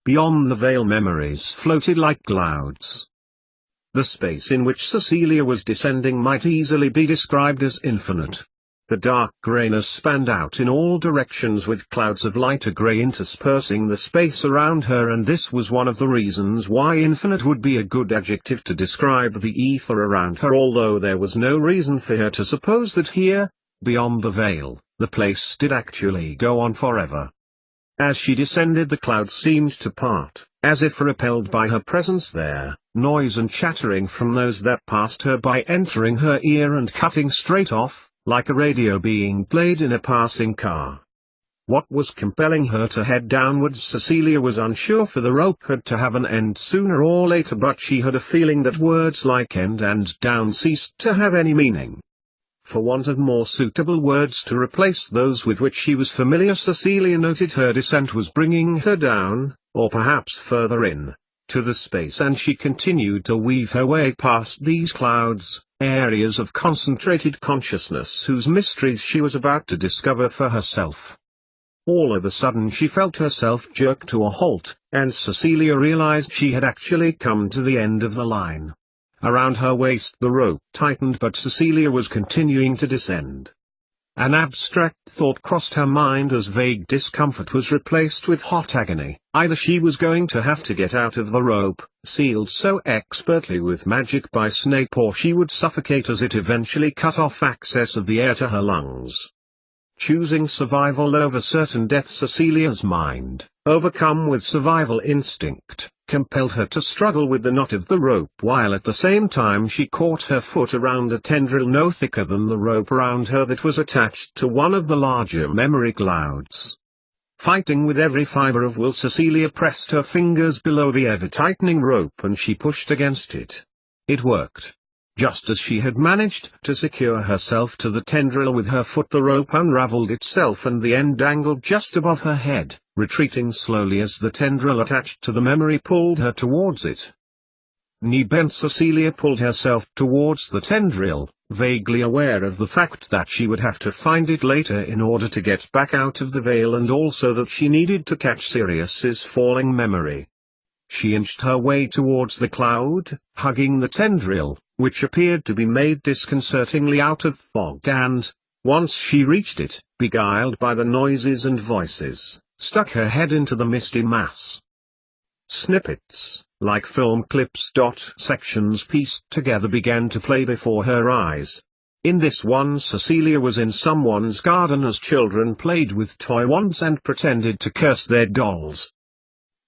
Beyond the veil, memories floated like clouds. The space in which Cecilia was descending might easily be described as infinite. The dark grayness spanned out in all directions with clouds of lighter grey interspersing the space around her, and this was one of the reasons why infinite would be a good adjective to describe the ether around her, although there was no reason for her to suppose that here, beyond the veil, the place did actually go on forever. As she descended, the clouds seemed to part, as if repelled by her presence there, noise and chattering from those that passed her by entering her ear and cutting straight off, like a radio being played in a passing car. What was compelling her to head downwards, Cecilia was unsure, for the rope had to have an end sooner or later, but she had a feeling that words like end and down ceased to have any meaning. For want of more suitable words to replace those with which she was familiar, Cecilia noted her descent was bringing her down, or perhaps further in, to the space, and she continued to weave her way past these clouds, areas of concentrated consciousness whose mysteries she was about to discover for herself. All of a sudden she felt herself jerk to a halt, and Cecilia realized she had actually come to the end of the line. Around her waist the rope tightened, but Cecilia was continuing to descend. An abstract thought crossed her mind as vague discomfort was replaced with hot agony. Either she was going to have to get out of the rope, sealed so expertly with magic by Snape, or she would suffocate as it eventually cut off access of the air to her lungs. Choosing survival over certain death, Cecilia's mind, overcome with survival instinct, compelled her to struggle with the knot of the rope, while at the same time she caught her foot around a tendril no thicker than the rope around her that was attached to one of the larger memory clouds. Fighting with every fiber of will, Cecilia pressed her fingers below the ever-tightening rope and she pushed against it. It worked. Just as she had managed to secure herself to the tendril with her foot, the rope unraveled itself and the end dangled just above her head, retreating slowly as the tendril attached to the memory pulled her towards it. Knee-bent, Cecilia pulled herself towards the tendril, vaguely aware of the fact that she would have to find it later in order to get back out of the veil, and also that she needed to catch Sirius's falling memory. She inched her way towards the cloud, hugging the tendril, which appeared to be made disconcertingly out of fog, and, once she reached it, beguiled by the noises and voices, stuck her head into the misty mass. Snippets, like film clips, sections pieced together, began to play before her eyes. In this one, Cecilia was in someone's garden as children played with toy wands and pretended to curse their dolls.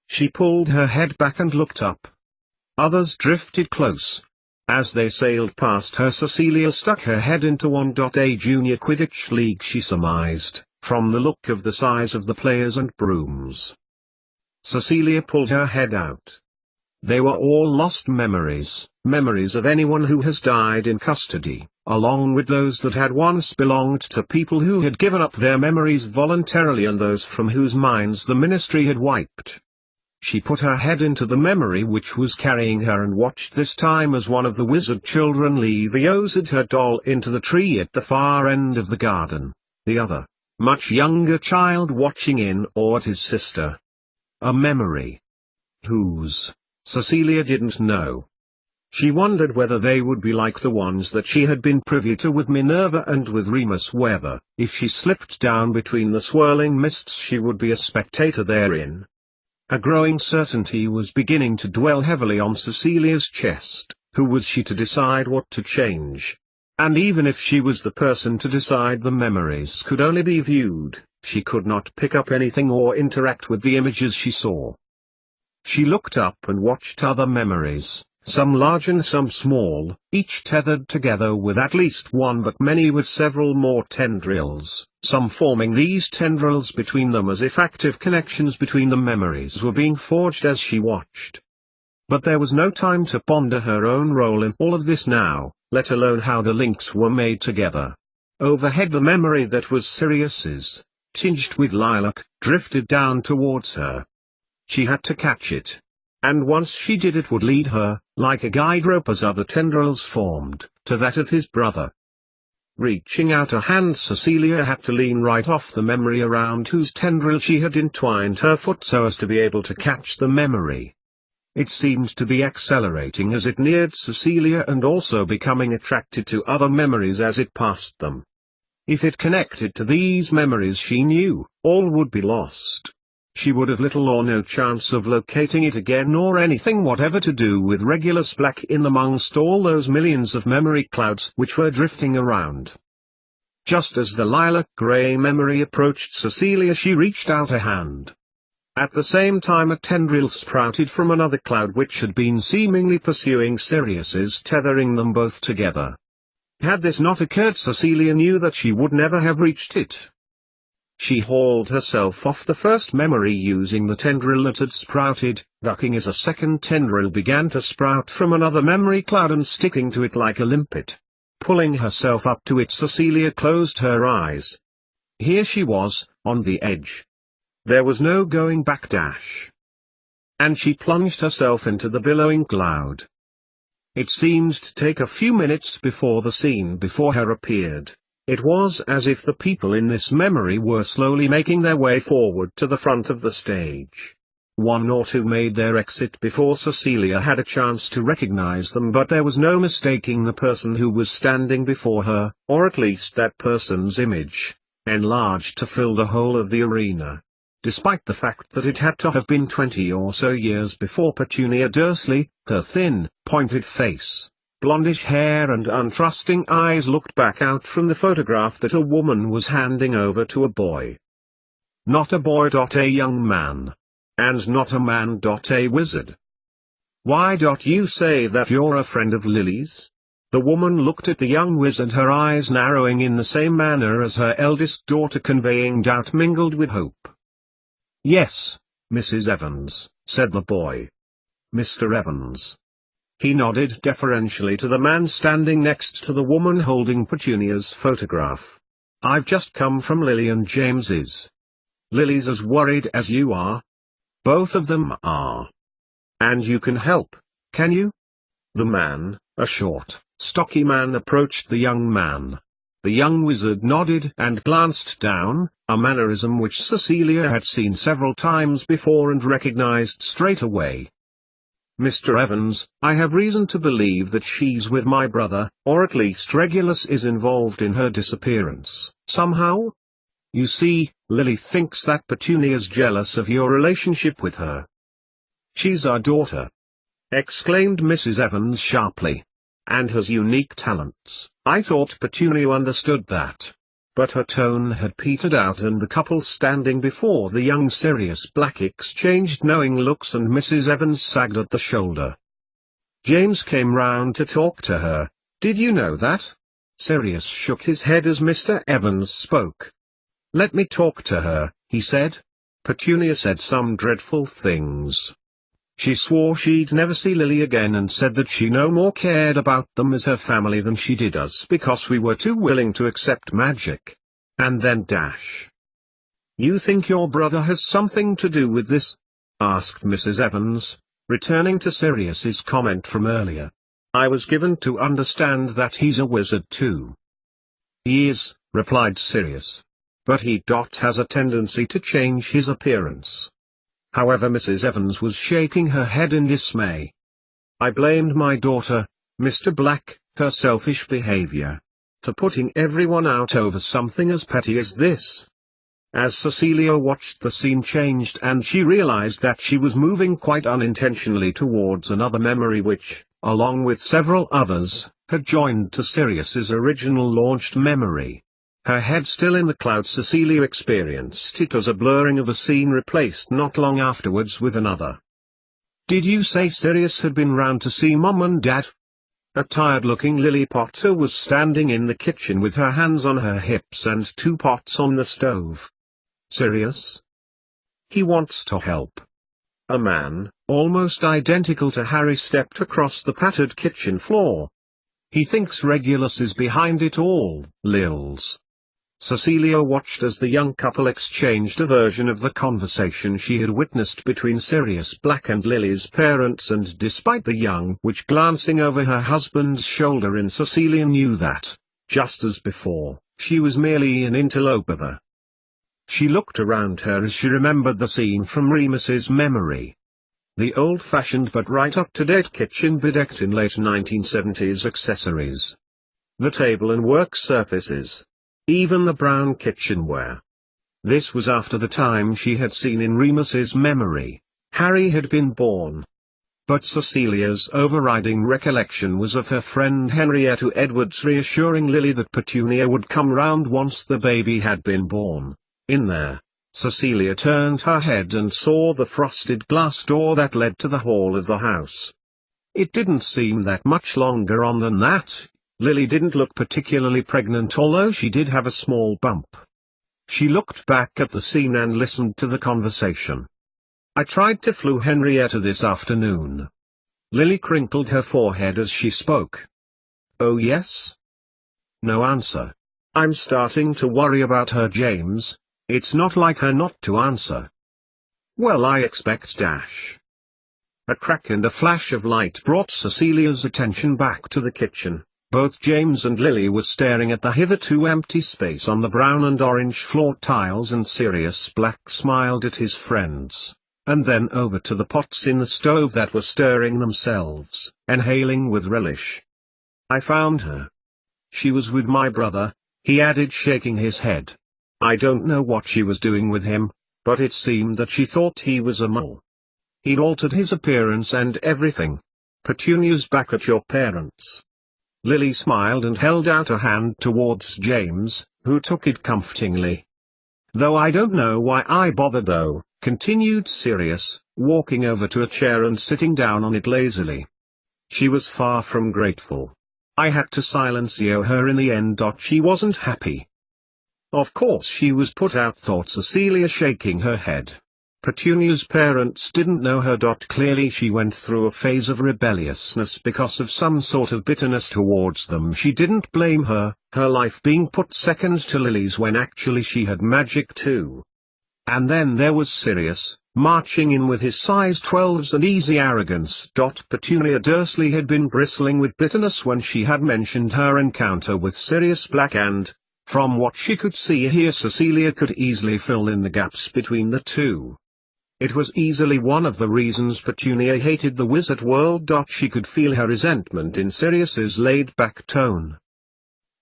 She pulled her head back and looked up. Others drifted close. As they sailed past her, Cecilia stuck her head into a junior Quidditch league, she surmised, from the look of the size of the players and brooms. Cecilia pulled her head out. They were all lost memories, memories of anyone who has died in custody, along with those that had once belonged to people who had given up their memories voluntarily and those from whose minds the Ministry had wiped. She put her head into the memory which was carrying her and watched this time as one of the wizard children leviosed her doll into the tree at the far end of the garden, the other, much younger child watching in awe at his sister. A memory. Whose? Cecilia didn't know. She wondered whether they would be like the ones that she had been privy to with Minerva and with Remus, whether, if she slipped down between the swirling mists, she would be a spectator therein. A growing certainty was beginning to dwell heavily on Cecilia's chest. Who was she to decide what to change? And even if she was the person to decide, the memories could only be viewed. She could not pick up anything or interact with the images she saw. She looked up and watched other memories, some large and some small, each tethered together with at least one but many with several more tendrils, some forming these tendrils between them as if active connections between the memories were being forged as she watched. But there was no time to ponder her own role in all of this now, let alone how the links were made together. Overhead, the memory that was Sirius's, tinged with lilac, drifted down towards her. She had to catch it. And once she did, it would lead her, like a guide rope as other tendrils formed, to that of his brother. Reaching out a hand, Cecilia had to lean right off the memory around whose tendril she had entwined her foot so as to be able to catch the memory. It seemed to be accelerating as it neared Cecilia and also becoming attracted to other memories as it passed them. If it connected to these memories, she knew all would be lost. She would have little or no chance of locating it again or anything whatever to do with Regulus Black in amongst all those millions of memory clouds which were drifting around. Just as the lilac-grey memory approached Cecilia, she reached out a hand. At the same time, a tendril sprouted from another cloud which had been seemingly pursuing Sirius's, tethering them both together. Had this not occurred, Cecilia knew that she would never have reached it. She hauled herself off the first memory using the tendril that had sprouted, ducking as a second tendril began to sprout from another memory cloud and sticking to it like a limpet. Pulling herself up to it, Cecilia closed her eyes. Here she was, on the edge. There was no going back. And she plunged herself into the billowing cloud. It seemed to take a few minutes before the scene before her appeared. It was as if the people in this memory were slowly making their way forward to the front of the stage. One or two made their exit before Cecilia had a chance to recognize them, but there was no mistaking the person who was standing before her, or at least that person's image, enlarged to fill the whole of the arena. Despite the fact that it had to have been 20 or so years before Petunia Dursley, her thin, pointed face, blondish hair and untrusting eyes looked back out from the photograph that a woman was handing over to a boy. Not a boy. A young man. And not a man. A wizard. Why you say that you're a friend of Lily's? The woman looked at the young wizard, her eyes narrowing in the same manner as her eldest daughter, conveying doubt mingled with hope. Yes, Mrs. Evans, said the boy. Mr. Evans. He nodded deferentially to the man standing next to the woman holding Petunia's photograph. I've just come from Lily and James's. Lily's as worried as you are. Both of them are. And you can help, can you? The man, a short, stocky man, approached the young man. The young wizard nodded and glanced down, a mannerism which Cecilia had seen several times before and recognized straight away. Mr. Evans, I have reason to believe that she's with my brother, or at least Regulus is involved in her disappearance, somehow? You see, Lily thinks that Petunia's jealous of your relationship with her. She's our daughter, exclaimed Mrs. Evans sharply, and has unique talents. I thought Petunia understood that. But her tone had petered out and the couple standing before the young Sirius Black exchanged knowing looks and Mrs. Evans sagged at the shoulder. James came round to talk to her. Did you know that? Sirius shook his head as Mr. Evans spoke. Let me talk to her, he said. Petunia said some dreadful things. She swore she'd never see Lily again and said that she no more cared about them as her family than she did us because we were too willing to accept magic. And then You think your brother has something to do with this? Asked Mrs. Evans, returning to Sirius's comment from earlier. I was given to understand that he's a wizard too. He is, replied Sirius. But he has a tendency to change his appearance. However, Mrs. Evans was shaking her head in dismay. I blamed my daughter, Mr. Black, her selfish behavior, for putting everyone out over something as petty as this. As Cecilia watched, the scene changed and she realized that she was moving quite unintentionally towards another memory which, along with several others, had joined to Sirius's original launched memory. Her head still in the clouds, Cecilia experienced it as a blurring of a scene replaced not long afterwards with another. Did you say Sirius had been round to see Mum and Dad? A tired-looking Lily Potter was standing in the kitchen with her hands on her hips and 2 pots on the stove. Sirius? He wants to help. A man, almost identical to Harry, stepped across the pattered kitchen floor. He thinks Regulus is behind it all, Lils. Cecilia watched as the young couple exchanged a version of the conversation she had witnessed between Sirius Black and Lily's parents, and despite the young witch glancing over her husband's shoulder, Cecilia knew that Just as before, she was merely an interloper. She looked around her as she remembered the scene from Remus's memory. The old-fashioned but right up-to-date kitchen bedecked in late 1970s accessories. The table and work surfaces. Even the brown kitchenware. This was after the time she had seen in Remus's memory. Harry had been born. But Cecilia's overriding recollection was of her friend Henrietta Edwards reassuring Lily that Petunia would come round once the baby had been born. In there, Cecilia turned her head and saw the frosted glass door that led to the hall of the house. It didn't seem that much longer on than that. Lily didn't look particularly pregnant, although she did have a small bump. She looked back at the scene and listened to the conversation. I tried to flu Henrietta this afternoon. Lily crinkled her forehead as she spoke. Oh yes? No answer. I'm starting to worry about her, James. It's not like her not to answer. Well, I expect dash. A crack and a flash of light brought Cecilia's attention back to the kitchen. Both James and Lily were staring at the hitherto empty space on the brown and orange floor tiles, and Sirius Black smiled at his friends, and then over to the pots in the stove that were stirring themselves, inhaling with relish. I found her. She was with my brother, he added, shaking his head. I don't know what she was doing with him, but it seemed that she thought he was a mole. He'd altered his appearance and everything. Petunia's back at your parents. Lily smiled and held out a hand towards James, who took it comfortingly. Though I don't know why I bothered though, continued Sirius, walking over to a chair and sitting down on it lazily. She was far from grateful. I had to silence her in the end. She wasn't happy. Of course she was put out, thought Cecilia, shaking her head. Petunia's parents didn't know her. Clearly she went through a phase of rebelliousness because of some sort of bitterness towards them. She didn't blame her life being put second to Lily's when actually she had magic too. And then there was Sirius, marching in with his size 12s and easy arrogance. Petunia Dursley had been bristling with bitterness when she had mentioned her encounter with Sirius Black, and, from what she could see here, Cecilia could easily fill in the gaps between the two. It was easily one of the reasons Petunia hated the Wizard World. She could feel her resentment in Sirius's laid-back tone.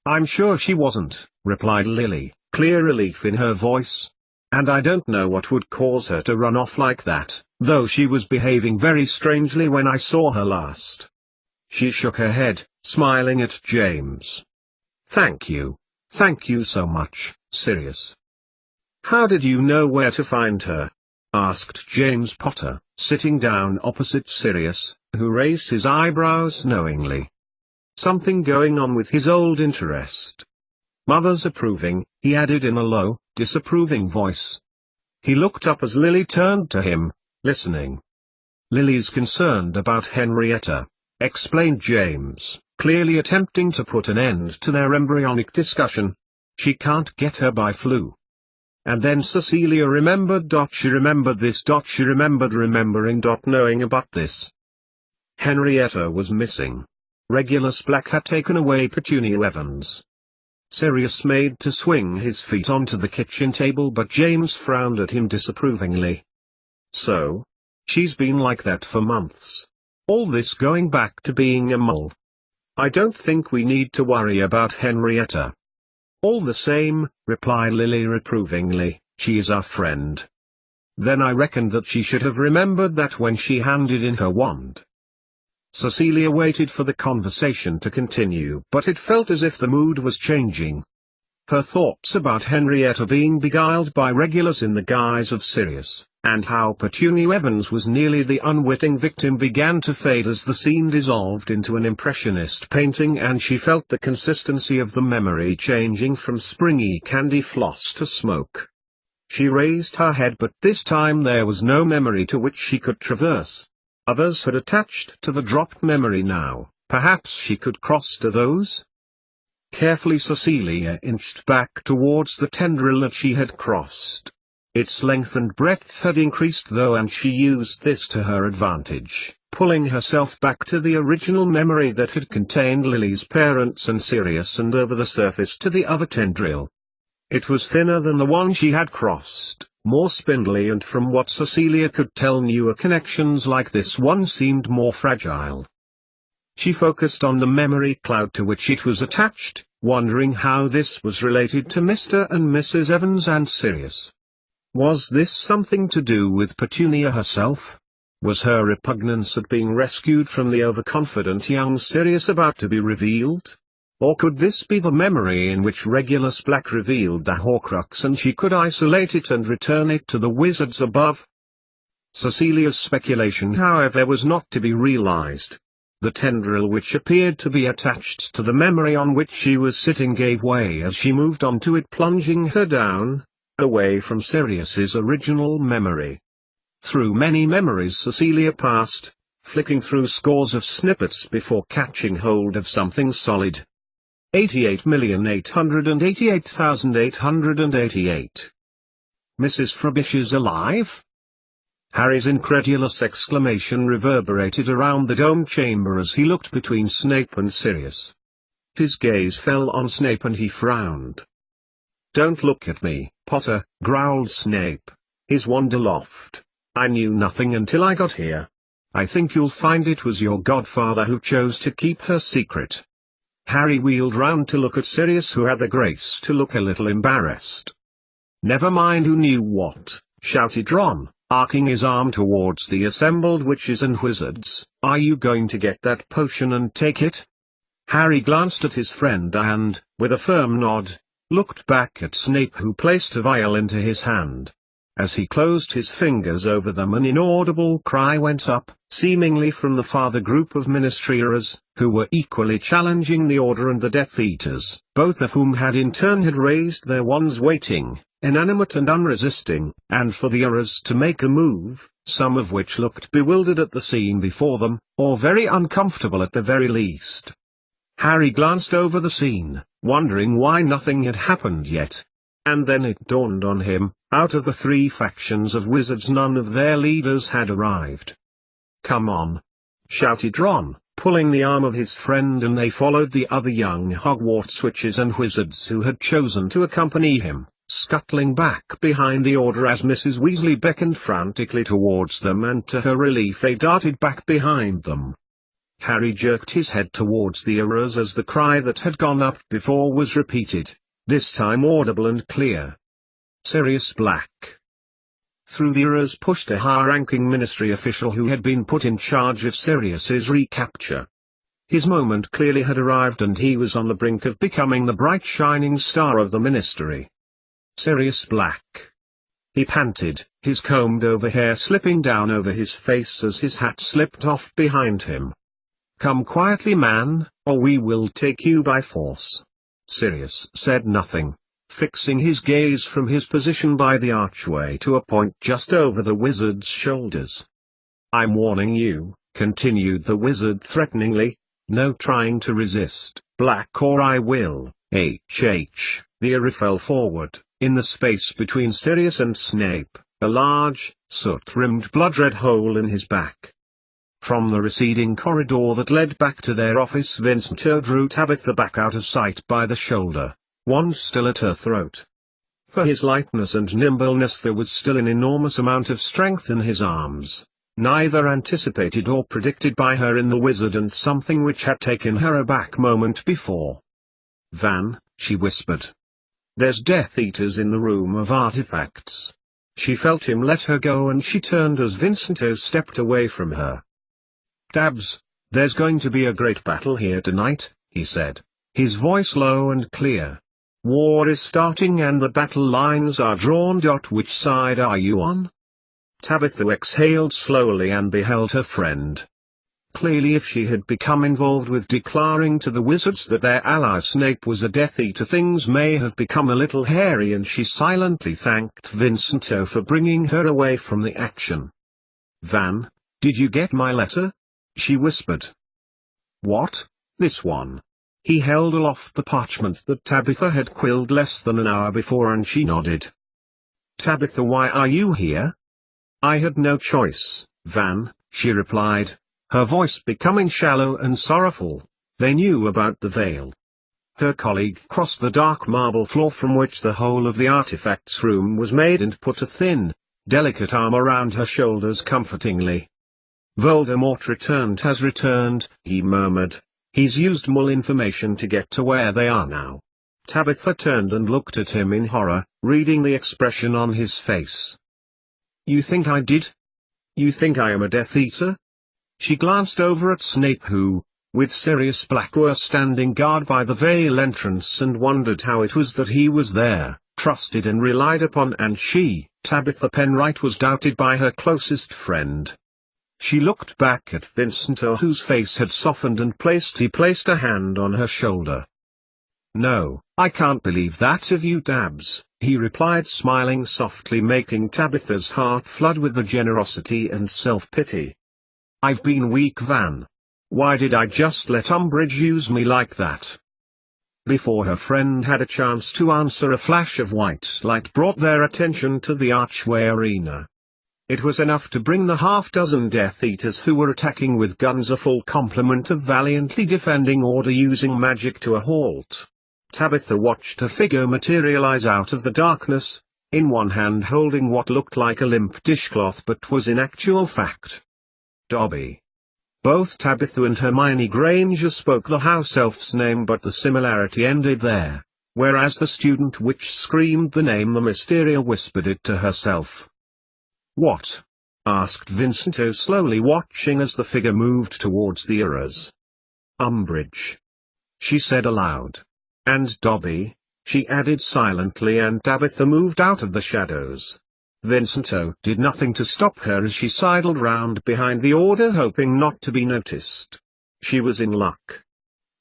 I'm sure she wasn't, replied Lily, clear relief in her voice. And I don't know what would cause her to run off like that, though she was behaving very strangely when I saw her last. She shook her head, smiling at James. Thank you so much, Sirius. How did you know where to find her? Asked James Potter, sitting down opposite Sirius, who raised his eyebrows knowingly. Something going on with his old interest. Mother's approving, he added in a low, disapproving voice. He looked up as Lily turned to him, listening. Lily's concerned about Henrietta, explained James, clearly attempting to put an end to their embryonic discussion. She can't get her by flu. And then Cecilia remembered. She remembered this. She remembered remembering. Knowing about this. Henrietta was missing. Regulus Black had taken away Petunia Evans. Sirius made to swing his feet onto the kitchen table, but James frowned at him disapprovingly. So? She's been like that for months. All this going back to being a mole. I don't think we need to worry about Henrietta. All the same, replied Lily reprovingly, she is our friend. Then I reckoned that she should have remembered that when she handed in her wand. Cecilia waited for the conversation to continue, but it felt as if the mood was changing. Her thoughts about Henrietta being beguiled by Regulus in the guise of Sirius, and how Petunia Evans was nearly the unwitting victim, began to fade as the scene dissolved into an impressionist painting, and she felt the consistency of the memory changing from springy candy floss to smoke. She raised her head, but this time there was no memory to which she could traverse. Others had attached to the dropped memory now. Perhaps she could cross to those? Carefully Cecilia inched back towards the tendril that she had crossed. Its length and breadth had increased though, and she used this to her advantage, pulling herself back to the original memory that had contained Lily's parents and Sirius, and over the surface to the other tendril. It was thinner than the one she had crossed, more spindly, and from what Cecilia could tell, newer connections like this one seemed more fragile. She focused on the memory cloud to which it was attached, wondering how this was related to Mr. and Mrs. Evans and Sirius. Was this something to do with Petunia herself? Was her repugnance at being rescued from the overconfident young Sirius about to be revealed? Or could this be the memory in which Regulus Black revealed the Horcrux and she could isolate it and return it to the wizards above? Cecilia's speculation, however, was not to be realized. The tendril which appeared to be attached to the memory on which she was sitting gave way as she moved onto it, plunging her down, away from Sirius's original memory. Through many memories Cecilia passed, flicking through scores of snippets before catching hold of something solid. 88,888,888. Mrs. Frobisher is alive? Harry's incredulous exclamation reverberated around the dome chamber as he looked between Snape and Sirius. His gaze fell on Snape and he frowned. "Don't look at me, Potter," growled Snape, his wand aloft. "I knew nothing until I got here. I think you'll find it was your godfather who chose to keep her secret." Harry wheeled round to look at Sirius, who had the grace to look a little embarrassed. "Never mind who knew what," shouted Ron, arcing his arm towards the assembled witches and wizards. "Are you going to get that potion and take it?" Harry glanced at his friend and, with a firm nod, looked back at Snape, who placed a vial into his hand. As he closed his fingers over them, an inaudible cry went up, seemingly from the farther group of Ministrieres, who were equally challenging the Order and the Death Eaters, both of whom had in turn raised their wands, waiting, inanimate and unresisting, and for the Eras to make a move, some of which looked bewildered at the scene before them, or very uncomfortable at the very least. Harry glanced over the scene, wondering why nothing had happened yet. And then it dawned on him, out of the three factions of wizards none of their leaders had arrived. "Come on!" shouted Ron, pulling the arm of his friend, and they followed the other young Hogwarts witches and wizards who had chosen to accompany him, scuttling back behind the Order as Mrs. Weasley beckoned frantically towards them, and to her relief they darted back behind them. Harry jerked his head towards the Eras as the cry that had gone up before was repeated, this time audible and clear. "Sirius Black!" Through the Eras pushed a high-ranking Ministry official who had been put in charge of Sirius's recapture. His moment clearly had arrived, and he was on the brink of becoming the bright shining star of the Ministry. "Sirius Black!" he panted, his combed-over hair slipping down over his face as his hat slipped off behind him. "Come quietly, man, or we will take you by force." Sirius said nothing, fixing his gaze from his position by the archway to a point just over the wizard's shoulders. "I'm warning you," continued the wizard threateningly, "no trying to resist, Black, or I will." The Era fell forward, in the space between Sirius and Snape, a large, soot-rimmed blood-red hole in his back. From the receding corridor that led back to their office, Vincento drew Tabitha back out of sight by the shoulder, wand still at her throat. For his lightness and nimbleness there was still an enormous amount of strength in his arms, neither anticipated or predicted by her in the wizard, and something which had taken her aback moment before. "Van," she whispered. "There's Death Eaters in the room of artifacts." She felt him let her go, and she turned as Vincento stepped away from her. "Dabs, there's going to be a great battle here tonight," he said, his voice low and clear. "War is starting and the battle lines are drawn. Which side are you on?" Tabitha exhaled slowly and beheld her friend. Clearly, if she had become involved with declaring to the wizards that their ally Snape was a Death Eater, things may have become a little hairy, and she silently thanked Vincento for bringing her away from the action. "Van, did you get my letter?" she whispered. "What? This one?" He held aloft the parchment that Tabitha had quilled less than an hour before, and she nodded. "Tabitha, why are you here?" "I had no choice, Van," she replied. her voice becoming shallow and sorrowful. They knew about the veil. Her colleague crossed the dark marble floor from which the whole of the artifacts room was made and put a thin, delicate arm around her shoulders comfortingly. Voldemort has returned, he murmured. He's used more information to get to where they are now. Tabitha turned and looked at him in horror, reading the expression on his face. You think I did? You think I am a Death Eater? She glanced over at Snape who, with Sirius Black, were standing guard by the Veil entrance and wondered how it was that he was there, trusted and relied upon, and she, Tabitha Penright, was doubted by her closest friend. She looked back at Vincento, whose face had softened, and he placed a hand on her shoulder. No, I can't believe that of you, Dabs, he replied, smiling softly, making Tabitha's heart flood with the generosity and self-pity. I've been weak, Van. Why did I just let Umbridge use me like that? Before her friend had a chance to answer, a flash of white light brought their attention to the archway arena. It was enough to bring the half-dozen Death Eaters who were attacking with guns a full complement of valiantly defending order using magic to a halt. Tabitha watched a figure materialize out of the darkness, in one hand holding what looked like a limp dishcloth but was in actual fact Dobby. Both Tabitha and Hermione Granger spoke the house elf's name, but the similarity ended there, whereas the student witch screamed the name, the Mysteria whispered it to herself. What? Asked Vincento slowly, watching as the figure moved towards the Aurors. Umbridge, she said aloud. And Dobby, she added silently, and Tabitha moved out of the shadows. Vincento did nothing to stop her as she sidled round behind the Order, hoping not to be noticed. She was in luck.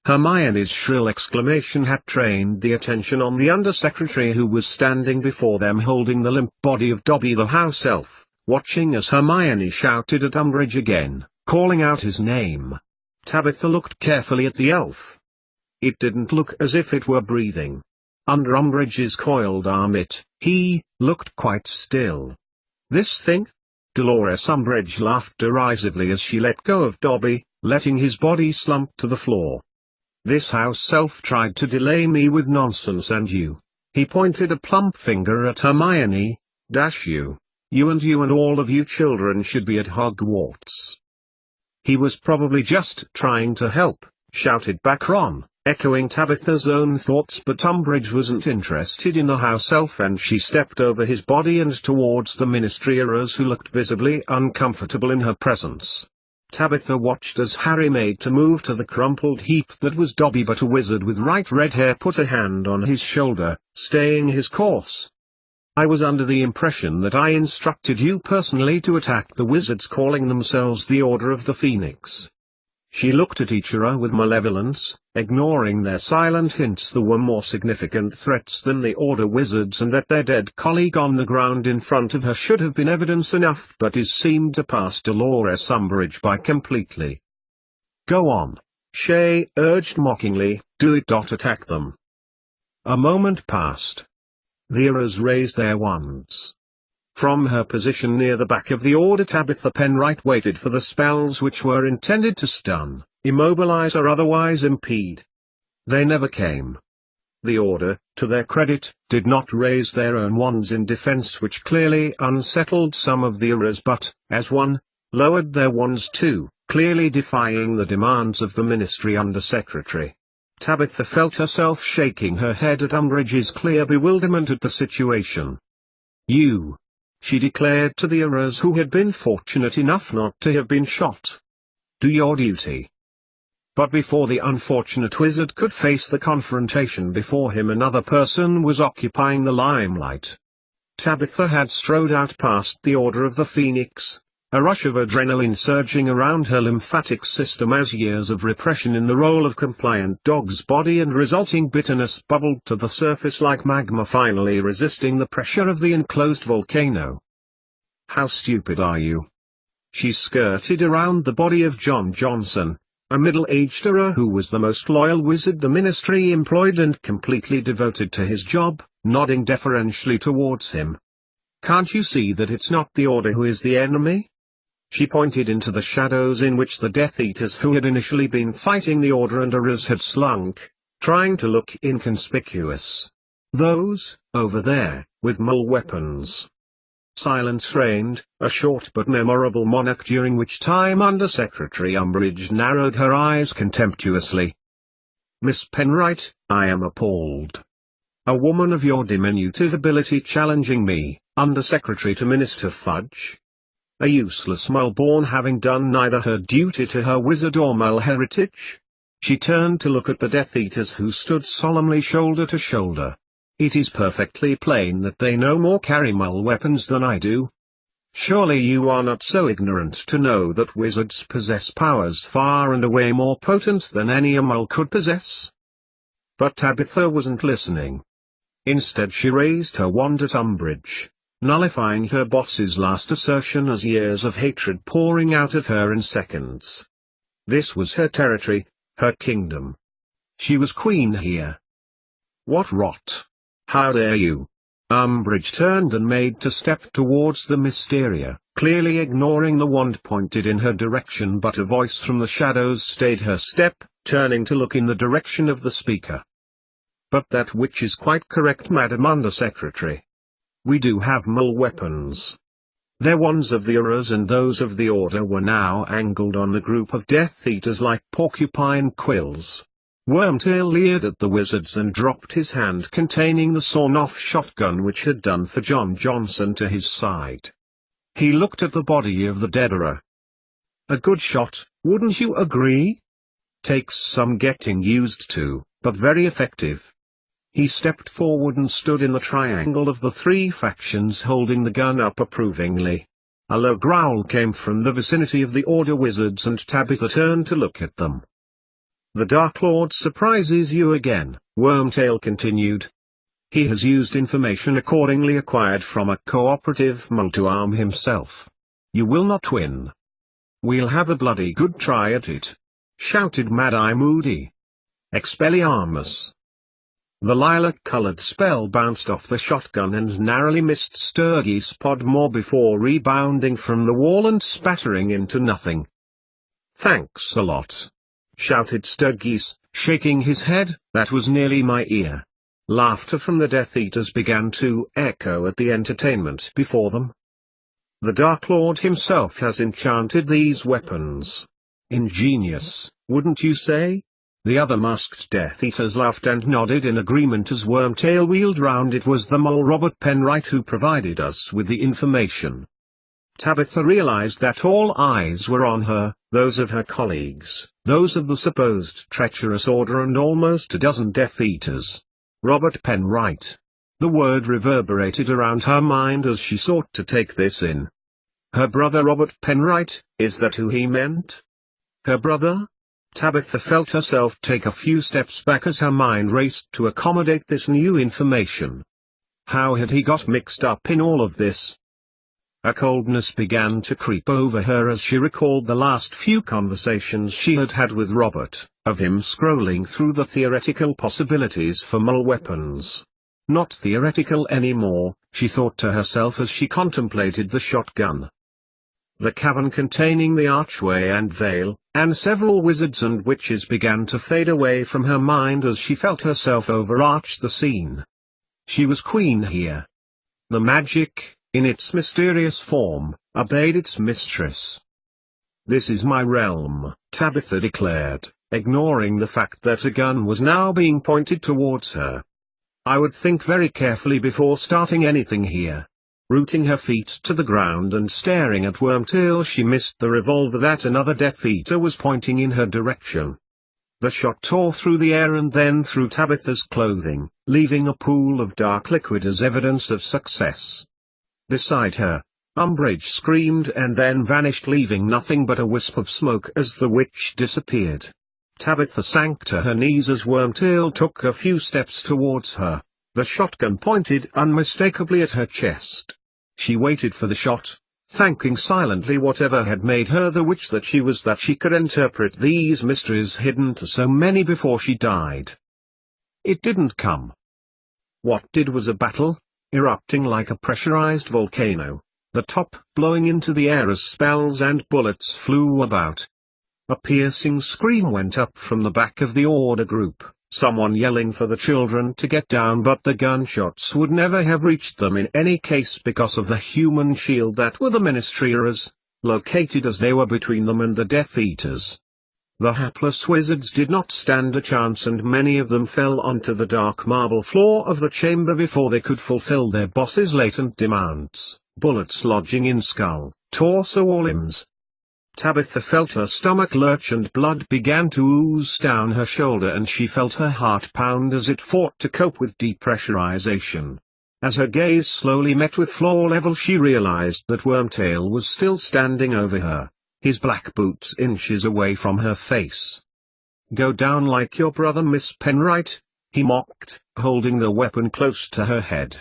Hermione's shrill exclamation had trained the attention on the Undersecretary, who was standing before them holding the limp body of Dobby the house elf, watching as Hermione shouted at Umbridge again, calling out his name. Tabitha looked carefully at the elf. It didn't look as if it were breathing. Under Umbridge's coiled arm he looked quite still. This thing? Dolores Umbridge laughed derisively as she let go of Dobby, letting his body slump to the floor. This house elf tried to delay me with nonsense, and you. He pointed a plump finger at Hermione. You and all of you children should be at Hogwarts. He was probably just trying to help, shouted back Ron, echoing Tabitha's own thoughts, but Umbridge wasn't interested in the house elf, and she stepped over his body and towards the Ministry Aurors, who looked visibly uncomfortable in her presence. Tabitha watched as Harry made to move to the crumpled heap that was Dobby, but a wizard with bright red hair put a hand on his shoulder, staying his course. I was under the impression that I instructed you personally to attack the wizards calling themselves the Order of the Phoenix. She looked at each Auror with malevolence, ignoring their silent hints there were more significant threats than the Order wizards, and that their dead colleague on the ground in front of her should have been evidence enough, but it seemed to pass Dolores Umbridge by completely. Go on, Shay urged mockingly, do it. Attack them. A moment passed. The Aurors raised their wands. From her position near the back of the Order, Tabitha Penright waited for the spells which were intended to stun, immobilize or otherwise impede. They never came. The Order, to their credit, did not raise their own wands in defense, which clearly unsettled some of the Aurors, but, as one, lowered their wands too, clearly defying the demands of the Ministry Undersecretary. Tabitha felt herself shaking her head at Umbridge's clear bewilderment at the situation. You, she declared to the Aurors, who had been fortunate enough not to have been shot. Do your duty. But before the unfortunate wizard could face the confrontation before him, another person was occupying the limelight. Tabitha had strode out past the Order of the Phoenix, a rush of adrenaline surging around her lymphatic system as years of repression in the role of compliant dog's body and resulting bitterness bubbled to the surface like magma finally resisting the pressure of the enclosed volcano. How stupid are you? She skirted around the body of John Johnson, a middle-aged Auror who was the most loyal wizard the Ministry employed and completely devoted to his job, nodding deferentially towards him. Can't you see that it's not the Order who is the enemy? She pointed into the shadows in which the Death Eaters who had initially been fighting the Order and Ares had slunk, trying to look inconspicuous. Those, over there, with mole weapons. Silence reigned, a short but memorable monarch during which time Undersecretary Umbridge narrowed her eyes contemptuously. "Miss Penright, I am appalled. A woman of your diminutive ability challenging me, Undersecretary to Minister Fudge? A useless mole-born having done neither her duty to her wizard or mole heritage?" She turned to look at the Death Eaters who stood solemnly shoulder to shoulder. "It is perfectly plain that they no more carry mole weapons than I do. Surely you are not so ignorant to know that wizards possess powers far and away more potent than any a mole could possess?" But Tabitha wasn't listening. Instead she raised her wand at Umbridge, nullifying her boss's last assertion as years of hatred pouring out of her in seconds. This was her territory, her kingdom. She was queen here. "What rot! How dare you!" Umbridge turned and made to step towards the Mysteria, clearly ignoring the wand pointed in her direction, but a voice from the shadows stayed her step, turning to look in the direction of the speaker. "But that which is quite correct, Madam Undersecretary. We do have mole weapons." Their wands of the Ares and those of the Order were now angled on the group of Death Eaters like porcupine quills. Wormtail leered at the wizards and dropped his hand containing the sawn-off shotgun which had done for John Johnson to his side. He looked at the body of the dead Auror. "A good shot, wouldn't you agree? Takes some getting used to, but very effective." He stepped forward and stood in the triangle of the three factions holding the gun up approvingly. A low growl came from the vicinity of the Order wizards and Tabitha turned to look at them. "The Dark Lord surprises you again," Wormtail continued. "He has used information accordingly acquired from a cooperative mole to arm himself. You will not win." "We'll have a bloody good try at it," shouted Mad-Eye Moody. "Expelliarmus!" The lilac-colored spell bounced off the shotgun and narrowly missed Sturgis Podmore before rebounding from the wall and spattering into nothing. "Thanks a lot," shouted Sturgis, shaking his head. "That was nearly my ear." Laughter from the Death Eaters began to echo at the entertainment before them. "The Dark Lord himself has enchanted these weapons. Ingenious, wouldn't you say?" The other masked Death Eaters laughed and nodded in agreement as Wormtail wheeled round. "It was the mole Robert Penright who provided us with the information." Tabitha realized that all eyes were on her, those of her colleagues, those of the supposed treacherous Order and almost a dozen Death Eaters. Robert Penright. The word reverberated around her mind as she sought to take this in. Her brother Robert Penright, is that who he meant? Her brother? Tabitha felt herself take a few steps back as her mind raced to accommodate this new information. How had he got mixed up in all of this? A coldness began to creep over her as she recalled the last few conversations she had had with Robert, of him scrolling through the theoretical possibilities for mole weapons. Not theoretical anymore, she thought to herself as she contemplated the shotgun. The cavern containing the archway and veil, and several wizards and witches began to fade away from her mind as she felt herself overarch the scene. She was queen here. The magic, in its mysterious form, obeyed its mistress. "This is my realm," Tabitha declared, ignoring the fact that a gun was now being pointed towards her. "I would think very carefully before starting anything here." Rooting her feet to the ground and staring at Wormtail, she missed the revolver that another Death Eater was pointing in her direction. The shot tore through the air and then through Tabitha's clothing, leaving a pool of dark liquid as evidence of success. Beside her, Umbridge screamed and then vanished, leaving nothing but a wisp of smoke as the witch disappeared. Tabitha sank to her knees as Wormtail took a few steps towards her, the shotgun pointed unmistakably at her chest. She waited for the shot, thanking silently whatever had made her the witch that she was, that she could interpret these mysteries hidden to so many before she died. It didn't come. What did was a battle, erupting like a pressurized volcano. the top blowing into the air as spells and bullets flew about. A piercing scream went up from the back of the order group, someone yelling for the children to get down, but the gunshots would never have reached them in any case because of the human shield that were the Ministry Eras, located as they were between them and the Death Eaters. The hapless wizards did not stand a chance, and many of them fell onto the dark marble floor of the chamber before they could fulfill their boss's latent demands, bullets lodging in skull, torso or limbs. Tabitha felt her stomach lurch and blood began to ooze down her shoulder, and she felt her heart pound as it fought to cope with depressurization. As her gaze slowly met with floor level, she realized that Wormtail was still standing over her, his black boots inches away from her face. "Go down like your brother, Miss Penright," he mocked, holding the weapon close to her head.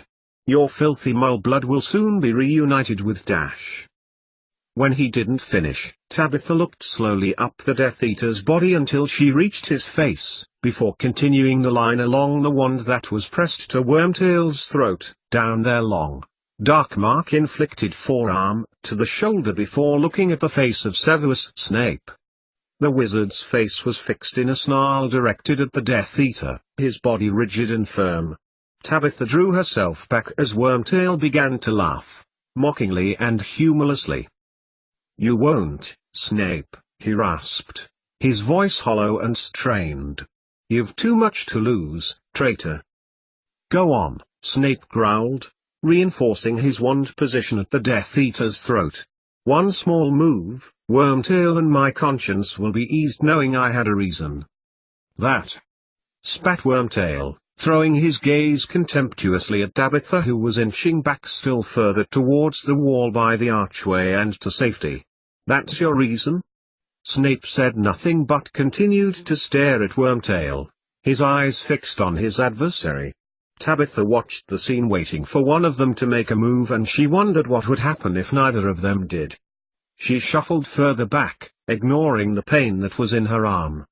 "Your filthy mole blood will soon be reunited with Dash." When he didn't finish, Tabitha looked slowly up the Death Eater's body until she reached his face, before continuing the line along the wand that was pressed to Wormtail's throat, down their long, dark mark-inflicted forearm, to the shoulder before looking at the face of Severus Snape. The wizard's face was fixed in a snarl directed at the Death Eater, his body rigid and firm. Tabitha drew herself back as Wormtail began to laugh, mockingly and humorlessly. "You won't, Snape," he rasped, his voice hollow and strained. "You've too much to lose, traitor." "Go on," Snape growled, reinforcing his wand position at the Death Eater's throat. "One small move, Wormtail, and my conscience will be eased knowing I had a reason." "That," spat Wormtail, throwing his gaze contemptuously at Tabitha, who was inching back still further towards the wall by the archway and to safety. "That's your reason?" Snape said nothing but continued to stare at Wormtail, his eyes fixed on his adversary. Tabitha watched the scene, waiting for one of them to make a move, and she wondered what would happen if neither of them did. She shuffled further back, ignoring the pain that was in her arm.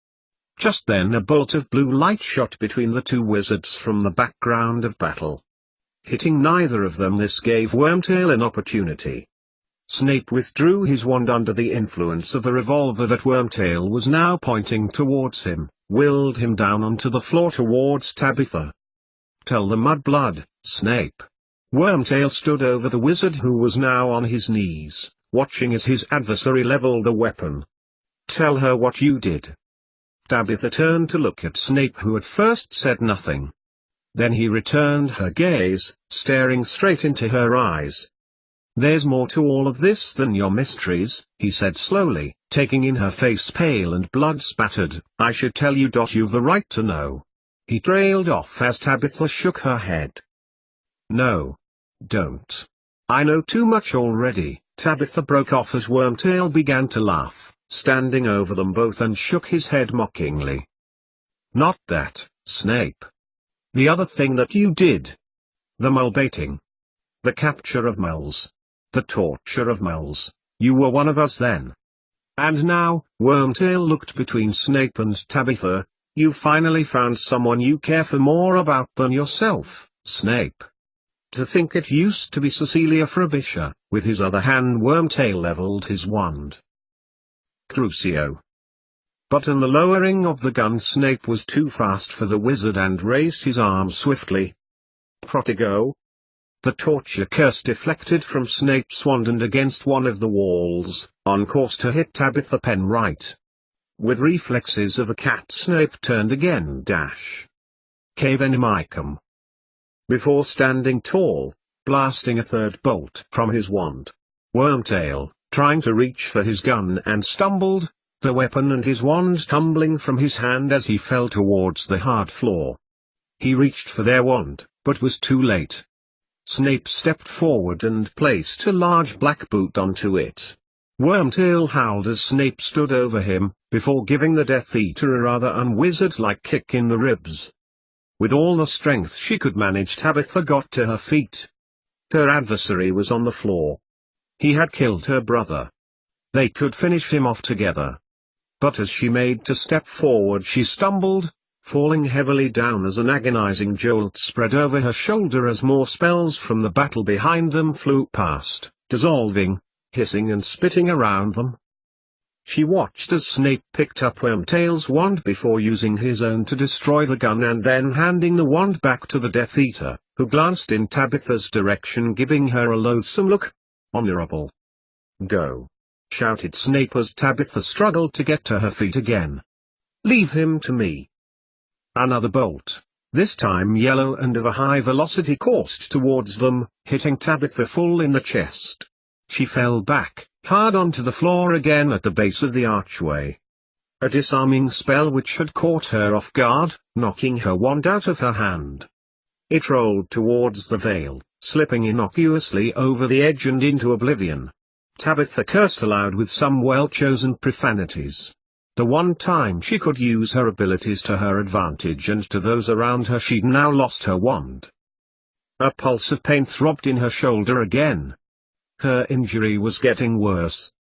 Just then a bolt of blue light shot between the two wizards from the background of battle. Hitting neither of them, this gave Wormtail an opportunity. Snape withdrew his wand under the influence of a revolver that Wormtail was now pointing towards him, willed him down onto the floor towards Tabitha. "Tell the mudblood, Snape." Wormtail stood over the wizard, who was now on his knees, watching as his adversary leveled a weapon. "Tell her what you did." Tabitha turned to look at Snape, who at first said nothing. Then he returned her gaze, staring straight into her eyes. "There's more to all of this than your mysteries," he said slowly, taking in her face pale and blood-spattered. "I should tell you. You've the right to know." He trailed off as Tabitha shook her head. "No. Don't. I know too much already." Tabitha broke off as Wormtail began to laugh, standing over them both, and shook his head mockingly. "Not that, Snape. The other thing that you did. The mole baiting. The capture of moles. The torture of moles. You were one of us then. And now," Wormtail looked between Snape and Tabitha, "you've finally found someone you care for more about than yourself, Snape. To think it used to be Cecilia Frobisher." With his other hand Wormtail leveled his wand. Crucio. But in the lowering of the gun, Snape was too fast for the wizard and raised his arm swiftly. "Protego." The torture curse deflected from Snape's wand and against one of the walls, on course to hit Tabitha Penright. With reflexes of a cat, Snape turned again. Dash. Cavenemicum. Before standing tall, blasting a third bolt from his wand. Wormtail, trying to reach for his gun, and stumbled, the weapon and his wand tumbling from his hand as he fell towards the hard floor. He reached for their wand, but was too late. Snape stepped forward and placed a large black boot onto it. Wormtail howled as Snape stood over him, before giving the Death Eater a rather unwizard-like kick in the ribs. With all the strength she could manage, Tabitha got to her feet. Her adversary was on the floor. He had killed her brother. They could finish him off together. But as she made to step forward, she stumbled, falling heavily down as an agonizing jolt spread over her shoulder as more spells from the battle behind them flew past, dissolving, hissing and spitting around them. She watched as Snape picked up Wormtail's wand before using his own to destroy the gun and then handing the wand back to the Death Eater, who glanced in Tabitha's direction, giving her a loathsome look. "Honorable. Go!" shouted Snape as Tabitha struggled to get to her feet again. "Leave him to me." Another bolt, this time yellow and of a high velocity, coursed towards them, hitting Tabitha full in the chest. She fell back, hard onto the floor again at the base of the archway. A disarming spell which had caught her off guard, knocking her wand out of her hand. It rolled towards the veil, slipping innocuously over the edge and into oblivion. Tabitha cursed aloud with some well-chosen profanities. The one time she could use her abilities to her advantage and to those around her, she'd now lost her wand. A pulse of pain throbbed in her shoulder again. Her injury was getting worse.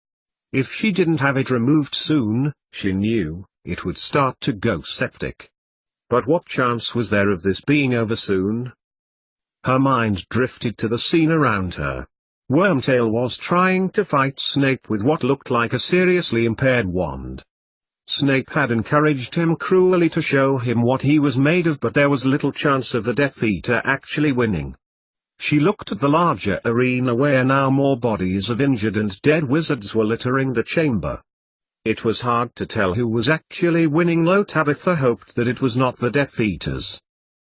If she didn't have it removed soon, she knew, it would start to go septic. But what chance was there of this being over soon? Her mind drifted to the scene around her. Wormtail was trying to fight Snape with what looked like a seriously impaired wand. Snape had encouraged him cruelly to show him what he was made of, but there was little chance of the Death Eater actually winning. She looked at the larger arena where now more bodies of injured and dead wizards were littering the chamber. It was hard to tell who was actually winning, though Tabitha hoped that it was not the Death Eaters.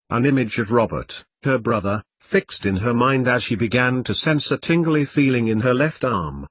An image of Robert, her brother, fixed in her mind as she began to sense a tingly feeling in her left arm.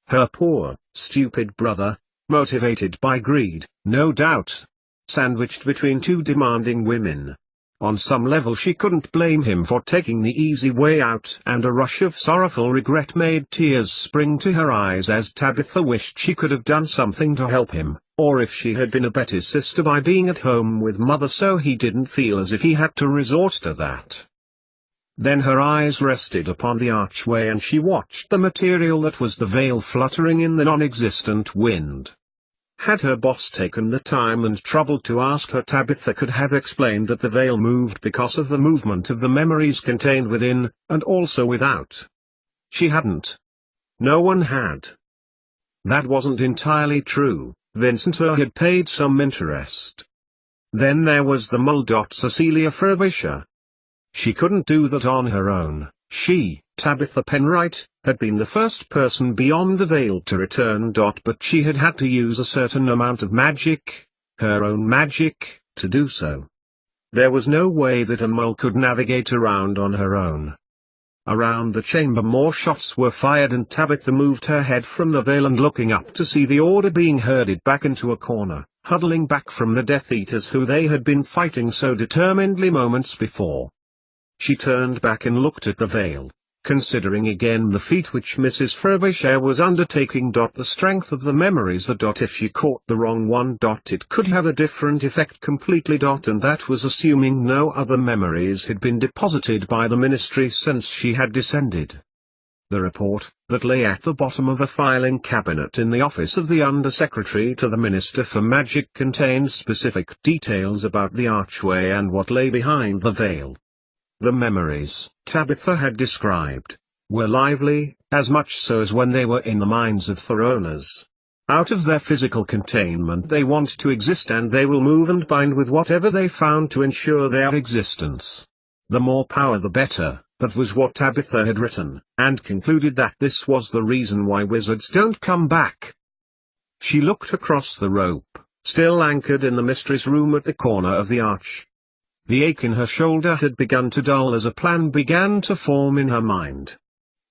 Her poor, stupid brother, motivated by greed, no doubt. Sandwiched between two demanding women. On some level she couldn't blame him for taking the easy way out, and a rush of sorrowful regret made tears spring to her eyes as Tabitha wished she could have done something to help him, or if she had been a better sister by being at home with Mother so he didn't feel as if he had to resort to that. Then her eyes rested upon the archway and she watched the material that was the veil fluttering in the non-existent wind. Had her boss taken the time and trouble to ask her, Tabitha could have explained that the veil moved because of the movement of the memories contained within, and also without. She hadn't. No one had. That wasn't entirely true. Vincent had paid some interest. Then there was the mole. Cecilia Frobisher. She couldn't do that on her own. She, Tabitha Penright, had been the first person beyond the veil to return. But she had had to use a certain amount of magic, her own magic, to do so. There was no way that a mole could navigate around on her own. Around the chamber more shots were fired and Tabitha moved her head from the veil and looking up to see the order being herded back into a corner, huddling back from the Death Eaters who they had been fighting so determinedly moments before. She turned back and looked at the veil, considering again the feat which Mrs. Frobisher was undertaking. The strength of the memories that if she caught the wrong one it could have a different effect completely. And that was assuming no other memories had been deposited by the Ministry since she had descended. The report, that lay at the bottom of a filing cabinet in the office of the Undersecretary to the Minister for Magic, contained specific details about the archway and what lay behind the veil. The memories, Tabitha had described, were lively, as much so as when they were in the minds of their owners. Out of their physical containment they want to exist and they will move and bind with whatever they found to ensure their existence. The more power the better, that was what Tabitha had written, and concluded that this was the reason why wizards don't come back. She looked across the rope, still anchored in the mystery's room at the corner of the arch. The ache in her shoulder had begun to dull as a plan began to form in her mind.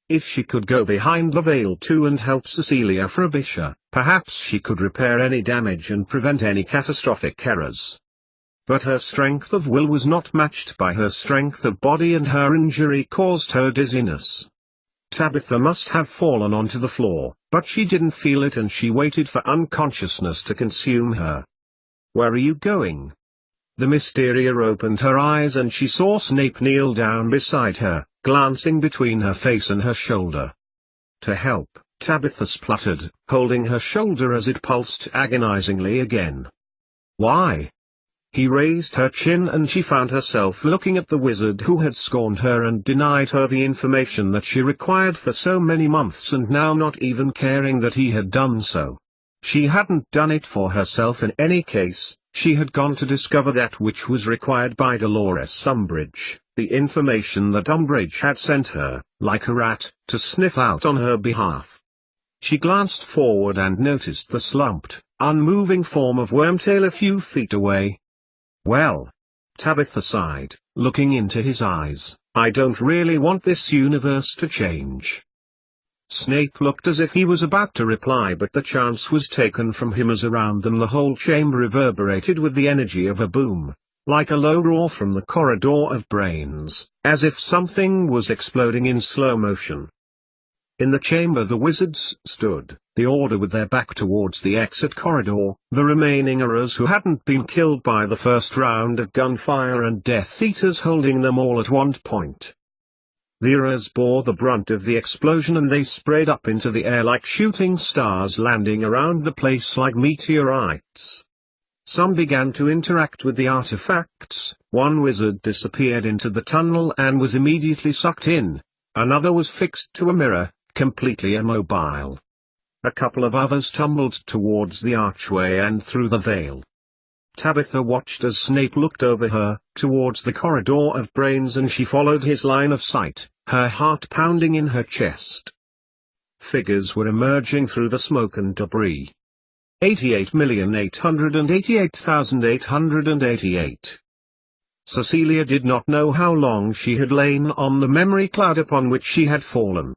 If she could go behind the veil too and help Cecilia Frobisher, perhaps she could repair any damage and prevent any catastrophic errors. But her strength of will was not matched by her strength of body and her injury caused her dizziness. Tabitha must have fallen onto the floor, but she didn't feel it and she waited for unconsciousness to consume her. "Where are you going?" The Mysteria opened her eyes and she saw Snape kneel down beside her, glancing between her face and her shoulder. "To help," Tabitha spluttered, holding her shoulder as it pulsed agonizingly again. "Why?" He raised her chin and she found herself looking at the wizard who had scorned her and denied her the information that she required for so many months, and now not even caring that he had done so. She hadn't done it for herself in any case, she had gone to discover that which was required by Dolores Umbridge, the information that Umbridge had sent her, like a rat, to sniff out on her behalf. She glanced forward and noticed the slumped, unmoving form of Wormtail a few feet away. "Well," Tabitha sighed, looking into his eyes, "I don't really want this universe to change." Snape looked as if he was about to reply, but the chance was taken from him as around them the whole chamber reverberated with the energy of a boom, like a low roar from the corridor of brains, as if something was exploding in slow motion. In the chamber the wizards stood, the Order with their back towards the exit corridor, the remaining Aurors who hadn't been killed by the first round of gunfire and Death Eaters holding them all at one point. The Aurors bore the brunt of the explosion and they sprayed up into the air like shooting stars, landing around the place like meteorites. Some began to interact with the artifacts, one wizard disappeared into the tunnel and was immediately sucked in, another was fixed to a mirror, completely immobile. A couple of others tumbled towards the archway and through the veil. Tabitha watched as Snape looked over her, towards the corridor of brains, and she followed his line of sight, her heart pounding in her chest. Figures were emerging through the smoke and debris. 88,888,888. Cecilia did not know how long she had lain on the memory cloud upon which she had fallen.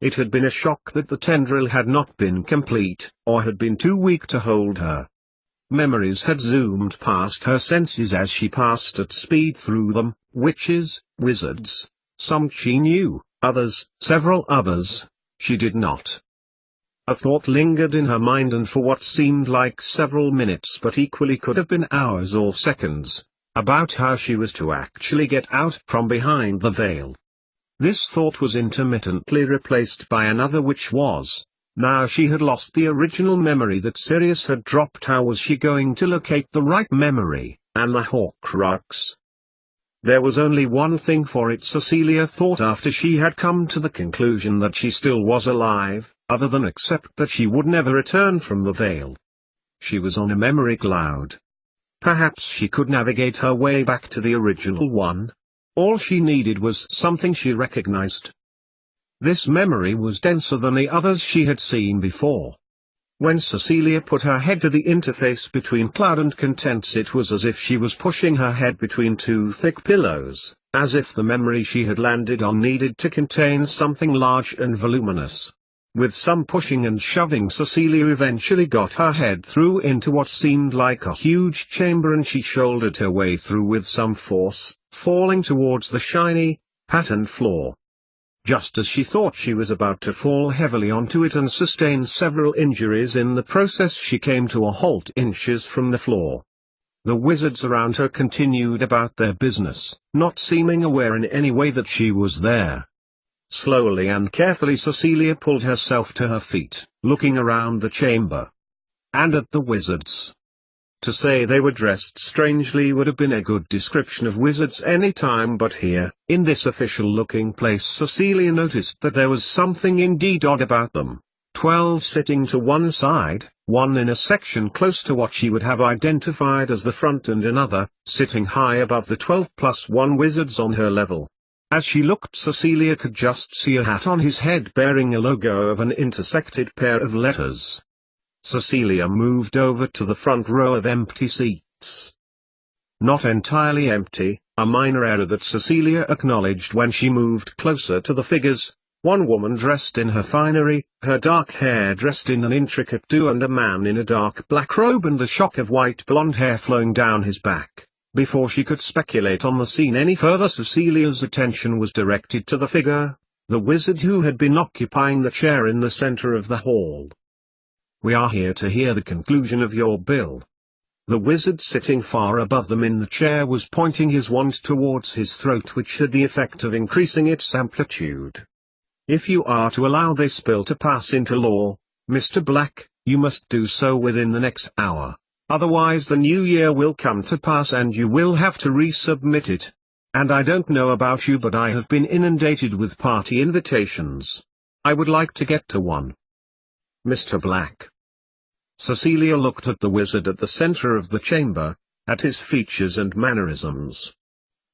It had been a shock that the tendril had not been complete, or had been too weak to hold her. Memories had zoomed past her senses as she passed at speed through them, witches, wizards. Some she knew, others, several others, she did not. A thought lingered in her mind, and for what seemed like several minutes but equally could have been hours or seconds, about how she was to actually get out from behind the veil. This thought was intermittently replaced by another, which was, now she had lost the original memory that Sirius had dropped, how was she going to locate the right memory, and the Horcrux? There was only one thing for it, Cecilia thought, after she had come to the conclusion that she still was alive, other than accept that she would never return from the veil. She was on a memory cloud. Perhaps she could navigate her way back to the original one. All she needed was something she recognized. This memory was denser than the others she had seen before. When Cecilia put her head to the interface between cloud and contents, it was as if she was pushing her head between two thick pillows, as if the memory she had landed on needed to contain something large and voluminous. With some pushing and shoving, Cecilia eventually got her head through into what seemed like a huge chamber, and she shouldered her way through with some force, falling towards the shiny, patterned floor. Just as she thought she was about to fall heavily onto it and sustain several injuries in the process, she came to a halt inches from the floor. The wizards around her continued about their business, not seeming aware in any way that she was there. Slowly and carefully Cecilia pulled herself to her feet, looking around the chamber. And at the wizards. To say they were dressed strangely would have been a good description of wizards any time, but here, in this official-looking place, Cecilia noticed that there was something indeed odd about them. 12 sitting to one side, one in a section close to what she would have identified as the front, and another, sitting high above the 12 plus 1 wizards on her level. As she looked, Cecilia could just see a hat on his head bearing a logo of an intersected pair of letters. Cecilia moved over to the front row of empty seats. Not entirely empty, a minor error that Cecilia acknowledged when she moved closer to the figures. One woman dressed in her finery, her dark hair dressed in an intricate do, and a man in a dark black robe and a shock of white blonde hair flowing down his back. Before she could speculate on the scene any further, Cecilia's attention was directed to the figure, the wizard who had been occupying the chair in the center of the hall. "We are here to hear the conclusion of your bill." The wizard sitting far above them in the chair was pointing his wand towards his throat, which had the effect of increasing its amplitude. "If you are to allow this bill to pass into law, Mr. Black, you must do so within the next hour. Otherwise the new year will come to pass and you will have to resubmit it. And I don't know about you, but I have been inundated with party invitations. I would like to get to one. Mr. Black. Cecilia looked at the wizard at the center of the chamber, at his features and mannerisms.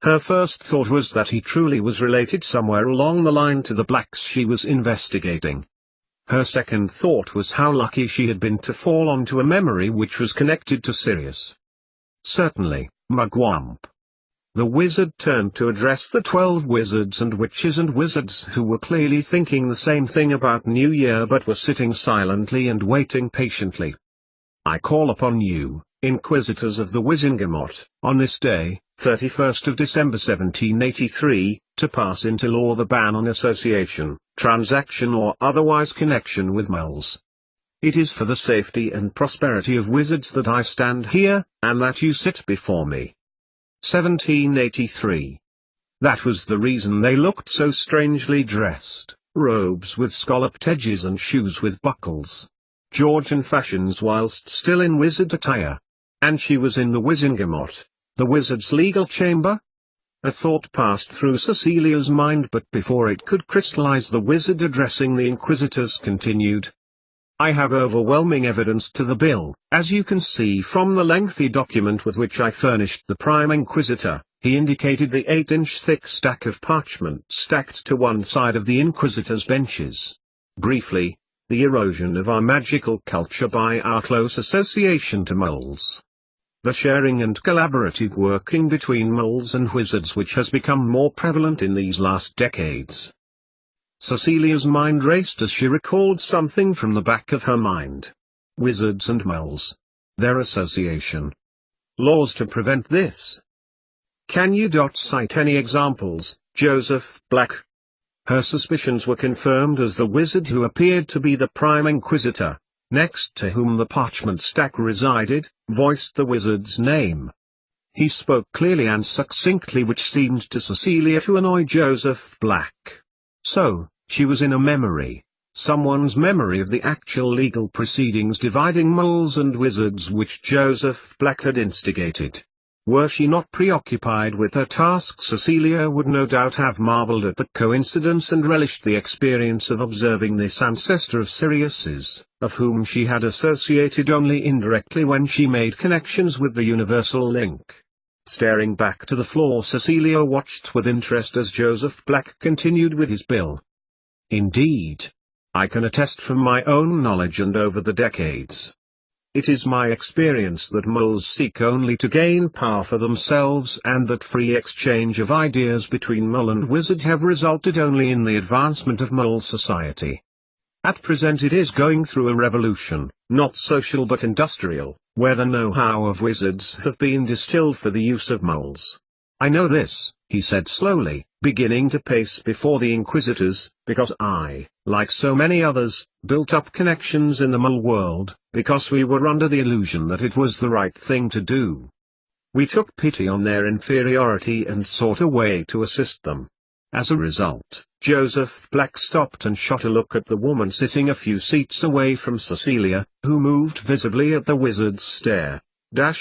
Her first thought was that he truly was related somewhere along the line to the Blacks she was investigating. Her second thought was how lucky she had been to fall onto a memory which was connected to Sirius. Certainly, Mugwump. The wizard turned to address the 12 wizards and wizards who were clearly thinking the same thing about New Year but were sitting silently and waiting patiently. I call upon you, Inquisitors of the Wizengamot, on this day, 31st of December 1783, to pass into law the ban on association, transaction or otherwise connection with moles. It is for the safety and prosperity of wizards that I stand here, and that you sit before me. 1783. That was the reason they looked so strangely dressed, robes with scalloped edges and shoes with buckles. Georgian fashions whilst still in wizard attire. And she was in the Wizengamot, the wizard's legal chamber? A thought passed through Cecilia's mind, but before it could crystallize, the wizard addressing the inquisitors continued. I have overwhelming evidence to the bill, as you can see from the lengthy document with which I furnished the Prime Inquisitor. He indicated the 8-inch thick stack of parchment stacked to one side of the Inquisitor's benches. Briefly, the erosion of our magical culture by our close association to moles. The sharing and collaborative working between moles and wizards which has become more prevalent in these last decades. Cecilia's mind raced as she recalled something from the back of her mind. Wizards and moles. Their association. Laws to prevent this. Can you cite any examples, Joseph Black? Her suspicions were confirmed as the wizard who appeared to be the Prime Inquisitor, next to whom the parchment stack resided, voiced the wizard's name. He spoke clearly and succinctly, which seemed to Cecilia to annoy Joseph Black. So, she was in a memory, someone's memory of the actual legal proceedings dividing moles and wizards which Joseph Black had instigated. Were she not preoccupied with her task, Cecilia would no doubt have marveled at the coincidence and relished the experience of observing this ancestor of Sirius's, of whom she had associated only indirectly when she made connections with the universal link. Staring back to the floor, Cecilia watched with interest as Joseph Black continued with his bill. Indeed. I can attest from my own knowledge and over the decades. It is my experience that moles seek only to gain power for themselves, and that free exchange of ideas between mole and wizard have resulted only in the advancement of mole society. At present it is going through a revolution, not social but industrial, where the know-how of wizards have been distilled for the use of moles. I know this, he said slowly, beginning to pace before the inquisitors, because I, like so many others, built up connections in the mole world, because we were under the illusion that it was the right thing to do. We took pity on their inferiority and sought a way to assist them. As a result, Joseph Black stopped and shot a look at the woman sitting a few seats away from Cecilia, who moved visibly at the wizard's stare.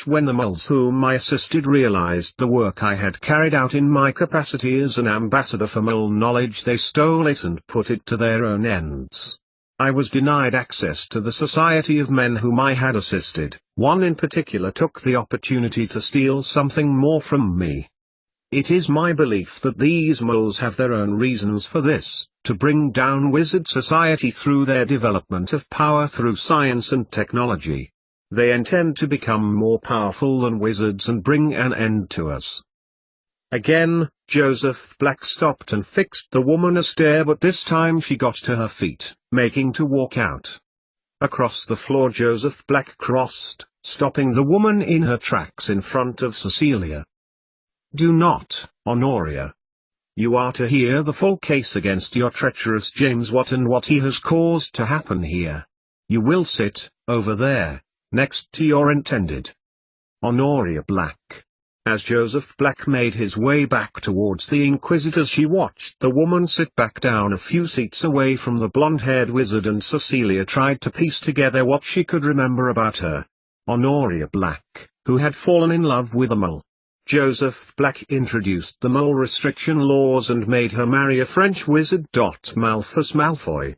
When the moles whom I assisted realized the work I had carried out in my capacity as an ambassador for mole knowledge, they stole it and put it to their own ends. I was denied access to the society of men whom I had assisted. One in particular took the opportunity to steal something more from me. It is my belief that these moles have their own reasons for this, to bring down wizard society through their development of power through science and technology. They intend to become more powerful than wizards and bring an end to us. Again, Joseph Black stopped and fixed the woman a stare, but this time she got to her feet, making to walk out. Across the floor Joseph Black crossed, stopping the woman in her tracks in front of Cecilia. Do not, Honoria. You are to hear the full case against your treacherous James Watt and what he has caused to happen here. You will sit, over there, next to your intended Honoria Black. As Joseph Black made his way back towards the inquisitors, she watched the woman sit back down a few seats away from the blonde-haired wizard, and Cecilia tried to piece together what she could remember about her. Honoria Black, who had fallen in love with a mole. Joseph Black introduced the mole restriction laws and made her marry a French wizard. Malthus Malfoy.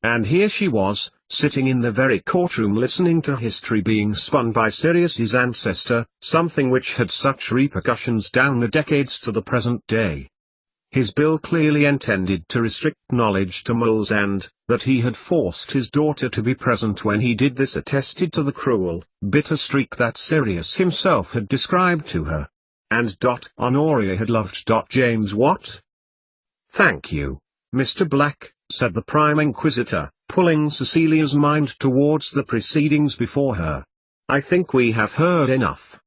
And here she was, sitting in the very courtroom listening to history being spun by Sirius's ancestor, something which had such repercussions down the decades to the present day. His bill clearly intended to restrict knowledge to moles, and that he had forced his daughter to be present when he did this attested to the cruel, bitter streak that Sirius himself had described to her. And Honoria had loved. James what? Thank you, Mr. Black, said the Prime Inquisitor, pulling Cecilia's mind towards the proceedings before her. I think we have heard enough.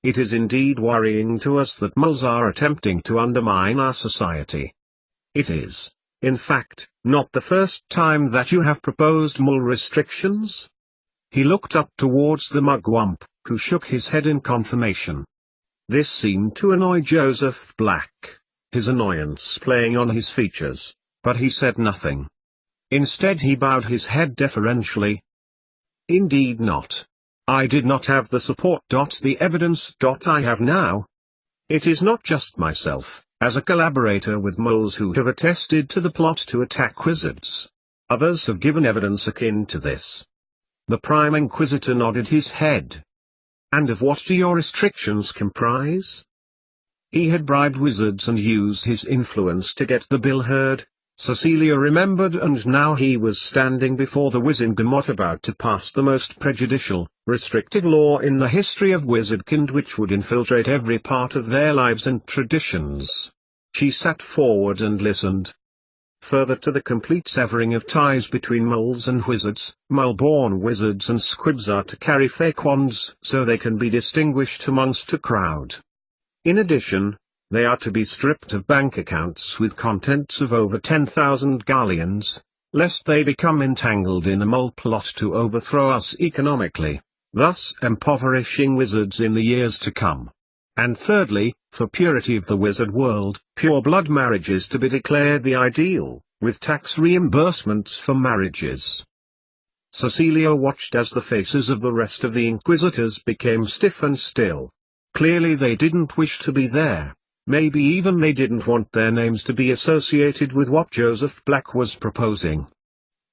It is indeed worrying to us that moles are attempting to undermine our society. It is, in fact, not the first time that you have proposed mole restrictions. He looked up towards the mugwump, who shook his head in confirmation. This seemed to annoy Joseph Black, his annoyance playing on his features, but he said nothing. Instead he bowed his head deferentially. Indeed not. I did not have the support. The evidence. I have now. It is not just myself, as a collaborator with moles, who have attested to the plot to attack wizards. Others have given evidence akin to this. The Prime Inquisitor nodded his head. And of what do your restrictions comprise? He had bribed wizards and used his influence to get the bill heard. Cecilia remembered, and now he was standing before the Wizardgamot about to pass the most prejudicial, restrictive law in the history of Wizardkind, which would infiltrate every part of their lives and traditions. She sat forward and listened. Further to the complete severing of ties between moles and wizards, mole-born wizards and squibs are to carry fake wands so they can be distinguished amongst a crowd. In addition, they are to be stripped of bank accounts with contents of over 10,000 galleons, lest they become entangled in a mole plot to overthrow us economically, thus impoverishing wizards in the years to come. And thirdly, for purity of the wizard world, pure blood marriage is to be declared the ideal, with tax reimbursements for marriages. Cecilia watched as the faces of the rest of the Inquisitors became stiff and still. Clearly they didn't wish to be there. Maybe even they didn't want their names to be associated with what Joseph Black was proposing.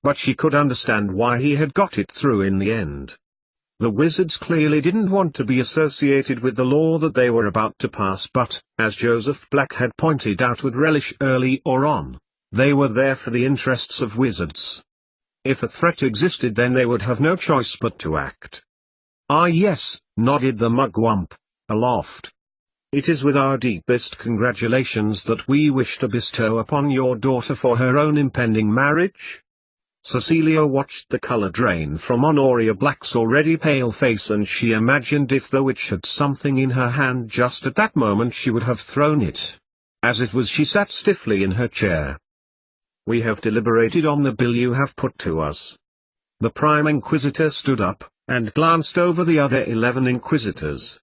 But she could understand why he had got it through in the end. The wizards clearly didn't want to be associated with the law that they were about to pass, but, as Joseph Black had pointed out with relish early on, they were there for the interests of wizards. If a threat existed, then they would have no choice but to act. Ah yes, nodded the mugwump, aloft. It is with our deepest congratulations that we wish to bestow upon your daughter for her own impending marriage. Cecilia watched the color drain from Honoria Black's already pale face, and she imagined if the witch had something in her hand just at that moment she would have thrown it. As it was, she sat stiffly in her chair. We have deliberated on the bill you have put to us. The Prime Inquisitor stood up, and glanced over the other 11 Inquisitors.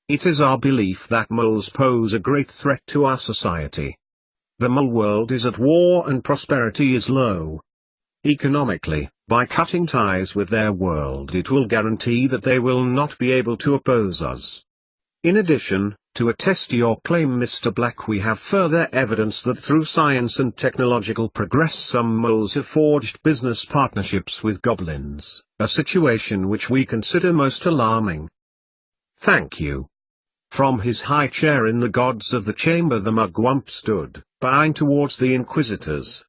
It is our belief that moles pose a great threat to our society. The mole world is at war and prosperity is low. Economically, by cutting ties with their world, it will guarantee that they will not be able to oppose us. In addition, to attest to your claim, Mr. Black, we have further evidence that through science and technological progress some moles have forged business partnerships with goblins, a situation which we consider most alarming. Thank you. From his high chair in the gods of the chamber the mugwump stood, bowing towards the Inquisitors.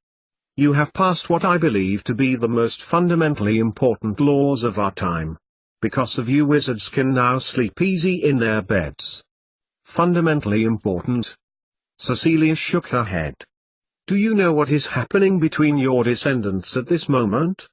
You have passed what I believe to be the most fundamentally important laws of our time. Because of you, wizards can now sleep easy in their beds. Fundamentally important? Cecilia shook her head. Do you know what is happening between your descendants at this moment?